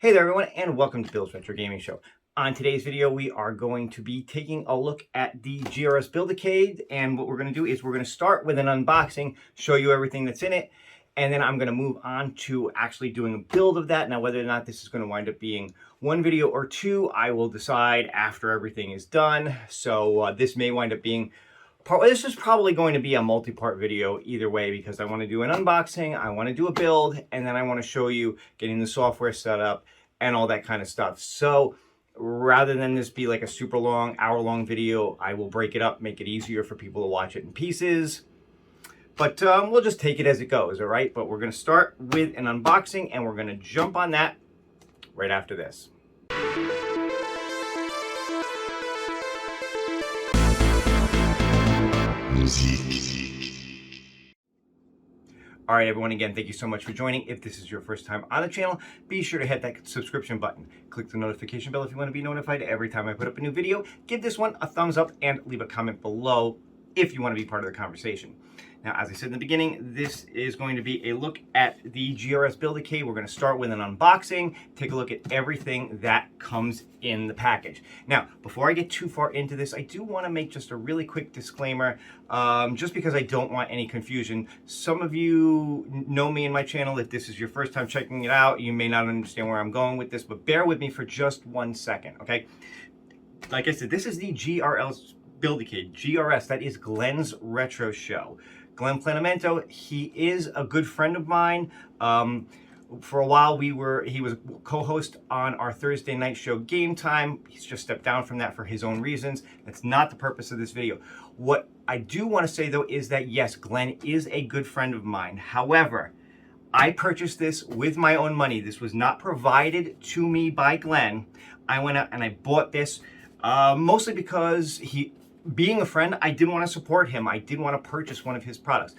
Hey there everyone, and welcome to Bill's Retro Gaming Show. On today's video, we are going to be taking a look at the GRS Build-A-Cade, and what we're going to do is we're going to start with an unboxing, show you everything that's in it, and then I'm going to move on to actually doing a build of that. Now, whether or not this is going to wind up being one video or two, I will decide after everything is done. So this may wind up being this is probably going to be a multi-part video either way, because I want to do an unboxing, I want to do a build, and then I want to show you getting the software set up and all that kind of stuff. So rather than this be like a super long, hour-long video, I will break it up, make it easier for people to watch it in pieces. But we'll just take it as it goes, all right? But we're going to start with an unboxing, and we're going to jump on that right after this. All right, everyone, again, thank you so much for joining. If this is your first time on the channel, be sure to hit that subscription button. Click the notification bell if you want to be notified every time I put up a new video. Give this one a thumbs up and leave a comment below if you want to be part of the conversation. Now, as I said in the beginning, this is going to be a look at the GRS Build-A-Cade. We're going to start with an unboxing, take a look at everything that comes in the package. Now, before I get too far into this, I do want to make just a really quick disclaimer, just because I don't want any confusion. Some of you know me and my channel. If this is your first time checking it out, you may not understand where I'm going with this, but bear with me for just 1 second, okay? Like I said, this is the GRS Build-A-Cade. GRS, that is Glenn's Retro Show. Glenn Planamento, he is a good friend of mine. For a while, he was co-host on our Thursday night show, Game Time. He's just stepped down from that for his own reasons. That's not the purpose of this video. What I do want to say, though, is that, yes, Glenn is a good friend of mine. However, I purchased this with my own money. This was not provided to me by Glenn. I went out and I bought this mostly because being a friend, I did want to support him. I did want to purchase one of his products.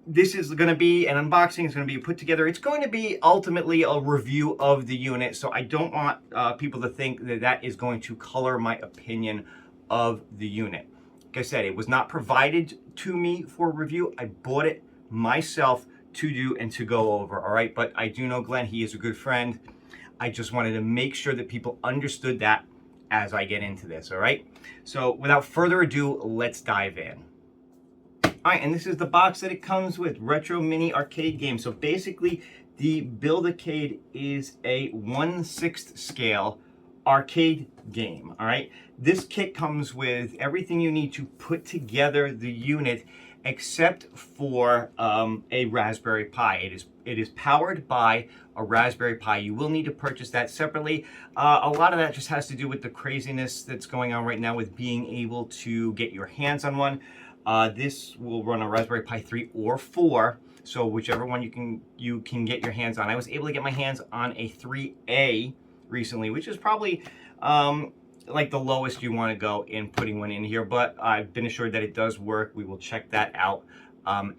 This is going to be an unboxing. It's going to be put together. It's going to be ultimately a review of the unit. So I don't want people to think that that is going to color my opinion of the unit. Like I said, it was not provided to me for review. I bought it myself to do and to go over. All right. But I do know Glenn. He is a good friend. I just wanted to make sure that people understood that as I get into this, all right? So without further ado, let's dive in. All right, and this is the box that it comes with, Retro Mini Arcade Game. So basically, the Build-A-Cade is a 1/6 scale arcade game, all right? This kit comes with everything you need to put together the unit, except for a Raspberry Pi. It is powered by a Raspberry Pi. You will need to purchase that separately. A lot of that just has to do with the craziness that's going on right now with being able to get your hands on one. This will run a Raspberry Pi 3 or 4, so whichever one you can get your hands on. I was able to get my hands on a 3A recently, which is probably like the lowest you want to go in putting one in here, but I've been assured that it does work. We will check that out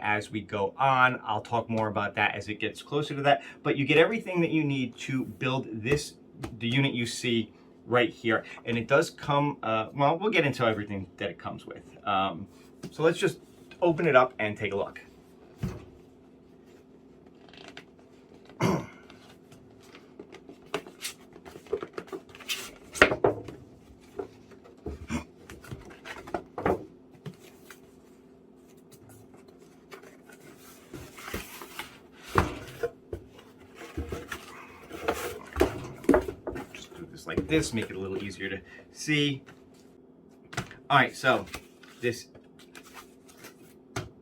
as we go on. I'll talk more about that as it gets closer to that, but you get everything that you need to build the unit you see right here. And it does come, well, we'll get into everything that it comes with. So let's just open it up and take a look. Like this, make it a little easier to see. All right, so this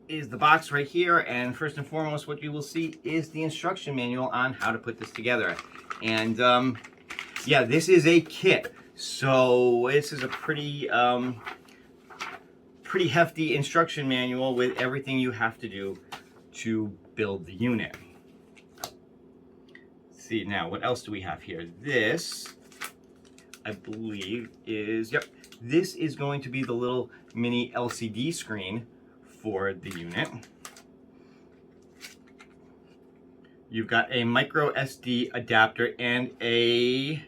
is the box right here, and first and foremost, what you will see is the instruction manual on how to put this together. And yeah, this is a kit, so this is a pretty hefty instruction manual with everything you have to do to build the unit. Let's see now, what else do we have here? This, I believe, is, yep, this is going to be the little mini LCD screen for the unit. You've got a micro SD adapter and a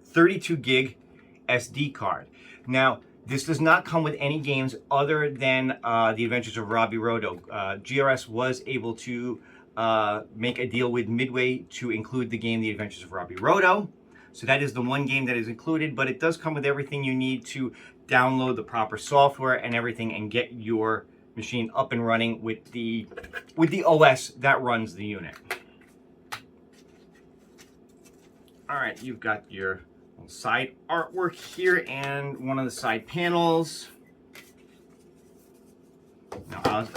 32 gig SD card. Now, this does not come with any games other than The Adventures of Robbie Roto. GRS was able to make a deal with Midway to include the game The Adventures of Robbie Roto. So that is the one game that is included, but it does come with everything you need to download the proper software and everything and get your machine up and running with the OS that runs the unit. All right, you've got your side artwork here and one of the side panels. Now,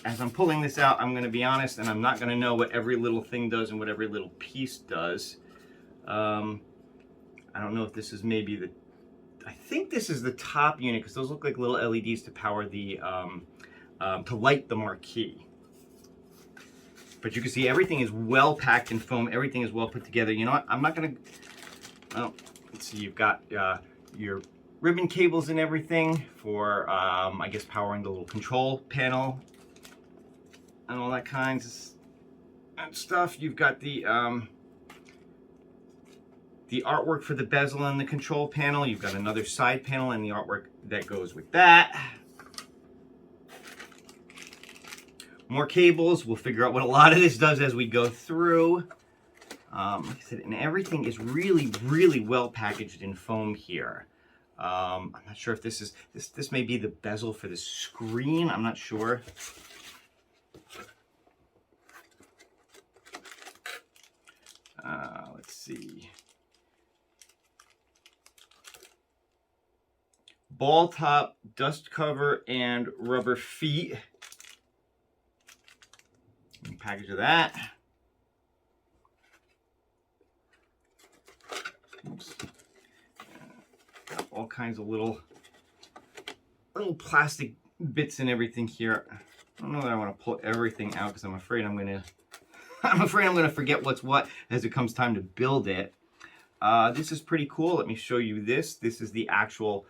as I'm pulling this out, I'm going to be honest, and I'm not going to know what every little thing does and what every little piece does. I don't know if this is maybe the, I think this is the top unit, because those look like little LEDs to power the, to light the marquee. But you can see everything is well packed in foam. Everything is well put together. You know what? I'm not going to, well, let's see, you've got your ribbon cables and everything for, I guess, powering the little control panel and all that kinds of stuff. You've got the artwork for the bezel and the control panel. You've got another side panel and the artwork that goes with that. More cables. We'll figure out what a lot of this does as we go through. Like I said, and everything is really, really well packaged in foam here. I'm not sure if this is, this may be the bezel for the screen. I'm not sure. Let's see. Ball top, dust cover, and rubber feet. Package of that. Oops. Got all kinds of little plastic bits and everything here. I don't know that I want to pull everything out because I'm afraid I'm gonna forget what's what as it comes time to build it. This is pretty cool. Let me show you this. This is the actual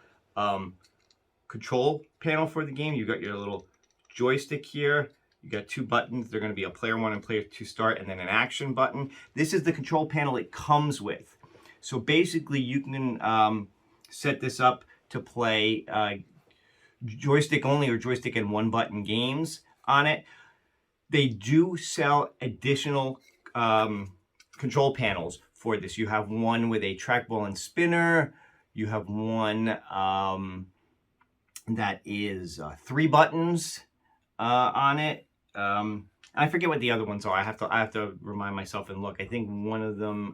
control panel for the game. You've got your little joystick here. You got two buttons. They're going to be a player 1 and player 2 start, and then an action button. This is the control panel it comes with. So basically, you can set this up to play joystick only or joystick and 1-button games on it. They do sell additional control panels for this. You have one with a trackball and spinner. You have one that is 3 buttons on it. I forget what the other ones are. I have to remind myself and look. I think one of them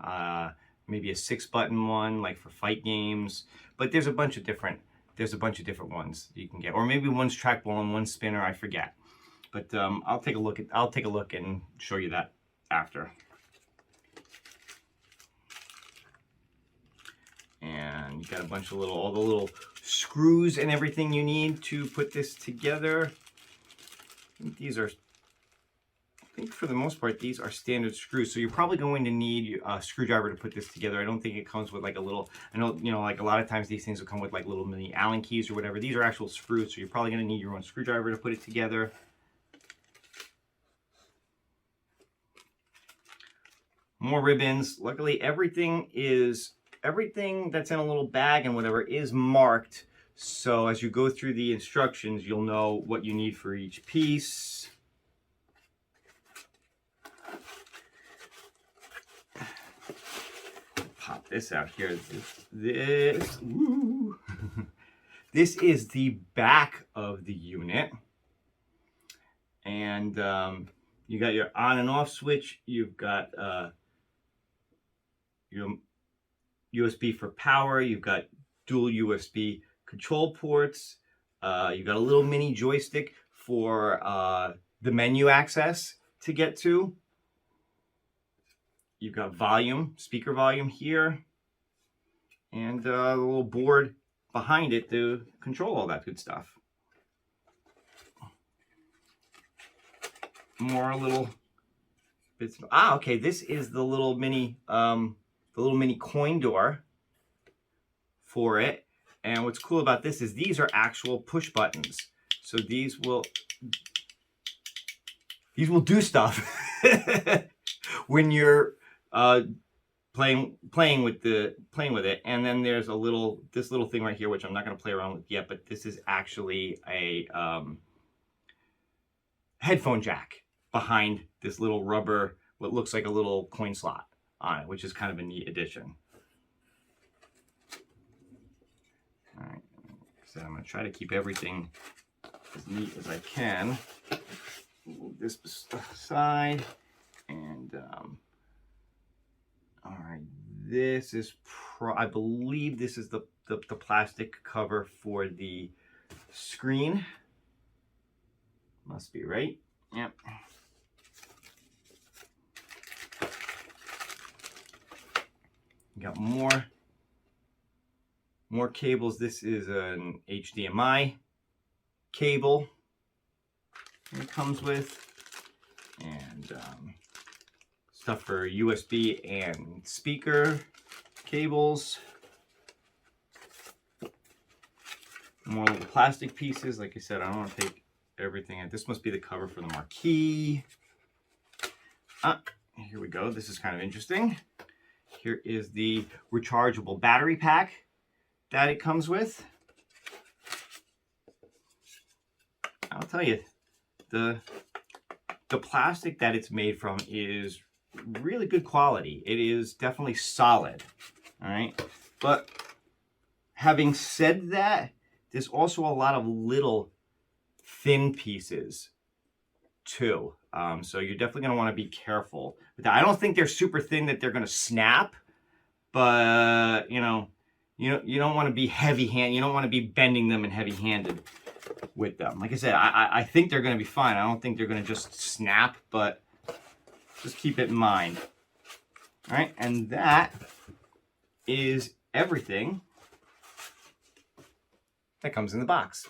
maybe a 6-button one, like for fight games. But there's a bunch of different ones you can get, or maybe one's trackball and one's spinner. I forget. But I'll take a look and show you that after. And you got a bunch of all the little screws and everything you need to put this together. These are, I think for the most part, these are standard screws. So you're probably going to need a screwdriver to put this together. I don't think it comes with like a little, I know, you know, like a lot of times these things will come with like little mini Allen keys or whatever. These are actual screws, so you're probably going to need your own screwdriver to put it together. More ribbons. Luckily, everything that's in a little bag and whatever is marked. So as you go through the instructions, you'll know what you need for each piece. Pop this out here. This is the back of the unit. And you got your on and off switch. You've got your USB for power. You've got dual USB control ports. You've got a little mini joystick for the menu access to get to. You've got volume, speaker volume here, and the little board behind it to control all that good stuff. More little bits. Okay, this is the little mini coin door for it. And what's cool about this is these are actual push buttons. So these will do stuff when you're playing with it. And then there's this little thing right here, which I'm not going to play around with yet, but this is actually a headphone jack behind this little rubber, what looks like a little coin slot on it, which is kind of a neat addition. All right, so I'm going to try to keep everything as neat as I can. Move this aside, and all right, this is I believe this is the plastic cover for the screen. Must be right. Yep. Got more cables. This is an HDMI cable it comes with, and stuff for USB and speaker cables. More little plastic pieces. Like I said, I don't want to take everything out. This must be the cover for the marquee. Here we go. This is kind of interesting. Here is the rechargeable battery pack that it comes with. I'll tell you, the plastic that it's made from is really good quality. It is definitely solid. All right. But having said that, there's also a lot of little thin pieces too. So you're definitely going to want to be careful with that. I don't think they're super thin that they're going to snap, but you don't want to be heavy-handed. You don't want to be bending them and heavy-handed with them. Like I said, I think they're going to be fine. I don't think they're going to just snap, but just keep it in mind. All right, and that is everything that comes in the box.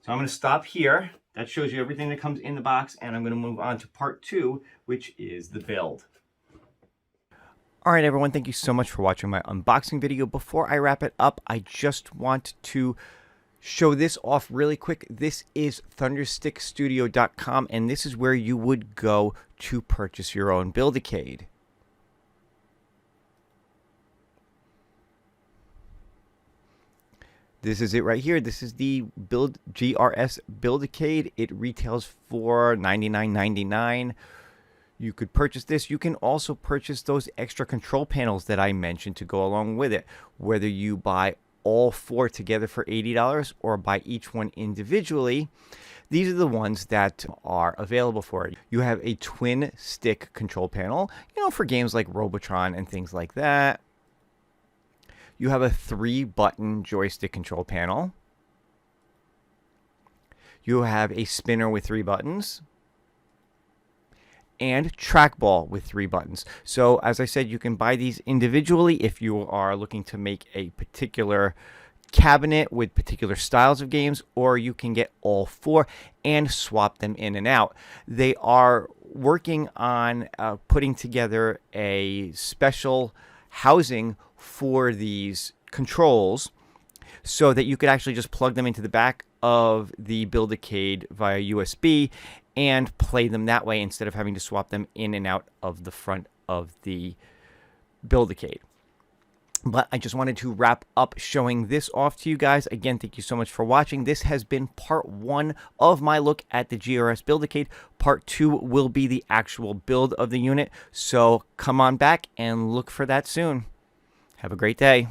So I'm going to stop here. That shows you everything that comes in the box, and I'm going to move on to part 2, which is the build. All right, everyone, thank you so much for watching my unboxing video. Before I wrap it up, I just want to show this off really quick. This is thunderstickstudio.com, and this is where you would go to purchase your own Build-A-Cade. This is it right here. This is the GRS Build-A-Cade. It retails for $99.99. You could purchase this. You can also purchase those extra control panels that I mentioned to go along with it. Whether you buy all 4 together for $80 or buy each one individually, these are the ones that are available for it. You have a twin stick control panel, for games like Robotron and things like that. You have a 3-button joystick control panel. You have a spinner with 3 buttons. And trackball with 3 buttons. So as I said, you can buy these individually if you are looking to make a particular cabinet with particular styles of games, or you can get all 4 and swap them in and out. They are working on putting together a special housing for these controls so that you could actually just plug them into the back of the Build-A-Cade via USB and play them that way instead of having to swap them in and out of the front of the Build-A-Cade. But I just wanted to wrap up showing this off to you guys. Again, thank you so much for watching. This has been part 1 of my look at the GRS Build-A-Cade. Part 2 will be the actual build of the unit. So come on back and look for that soon. Have a great day.